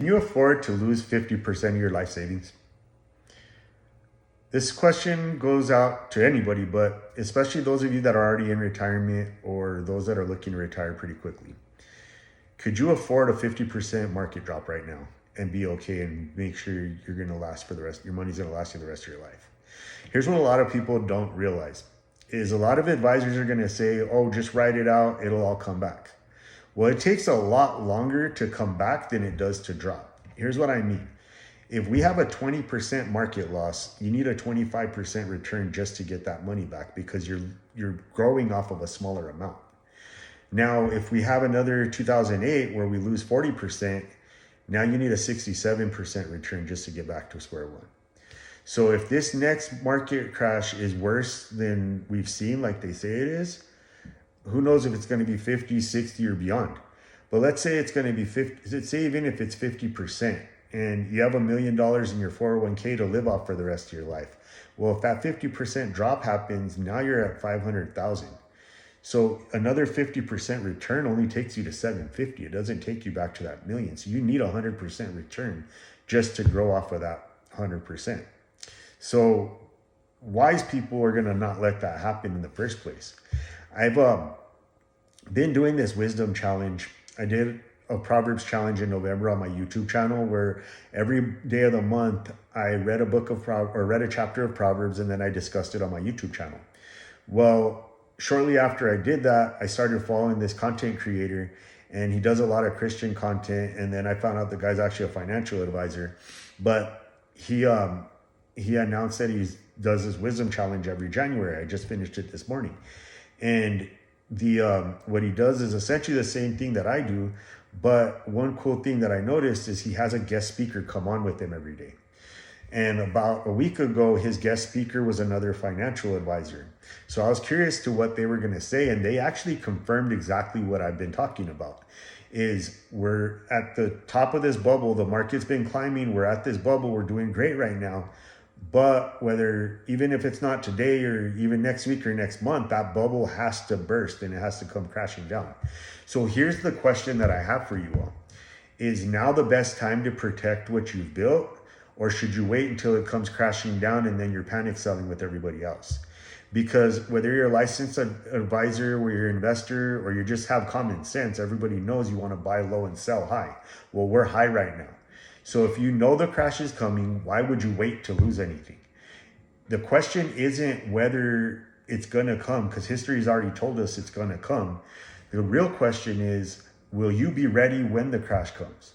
Can you afford to lose 50% of your life savings? This question goes out to anybody, but especially those of you that are already in retirement or those that are looking to retire pretty quickly. Could you afford a 50% market drop right now and be okay and make sure you're going to last for the rest, your money's going to last you the rest of your life? Here's what a lot of people don't realize is a lot of advisors are going to say, oh, just write it out, it'll all come back. Well, it takes a lot longer to come back than it does to drop. Here's what I mean. If we have a 20% market loss, you need a 25% return just to get that money back because you're growing off of a smaller amount. Now, if we have another 2008 where we lose 40%, now you need a 67% return just to get back to square one. So if this next market crash is worse than we've seen, like they say it is, who knows if it's going to be 50, 60 or beyond. But let's say it's going to be 50, let's say even if it's 50% and you have $1 million in your 401k to live off for the rest of your life. Well, if that 50% drop happens, now you're at 500,000. So another 50% return only takes you to 750. It doesn't take you back to that million. So you need 100% return just to grow off of that 100%. So wise people are going to not let that happen in the first place. I've been doing this wisdom challenge. I did a Proverbs challenge in November on my YouTube channel where every day of the month I read a book of read a chapter of Proverbs and then I discussed it on my YouTube channel. Well, shortly after I did that, I started following this content creator and he does a lot of Christian content. And then I found out the guy's actually a financial advisor, but he announced that he does this wisdom challenge every January. I just finished it this morning. And what he does is essentially the same thing that I do, but one cool thing that I noticed is he has a guest speaker come on with him every day. And about a week ago, his guest speaker was another financial advisor. So I was curious to what they were going to say, and they actually confirmed exactly what I've been talking about. Is we're at the top of this bubble, the market's been climbing, we're at this bubble, we're doing great right now. But even if it's not today or even next week or next month, that bubble has to burst and it has to come crashing down. So here's the question that I have for you all. Is now the best time to protect what you've built, or should you wait until it comes crashing down and then you're panic selling with everybody else? Because whether you're a licensed advisor or you're an investor or you just have common sense, everybody knows you want to buy low and sell high. Well, we're high right now. So if you know the crash is coming, why would you wait to lose anything? The question isn't whether it's going to come, because history has already told us it's going to come. The real question is, will you be ready when the crash comes?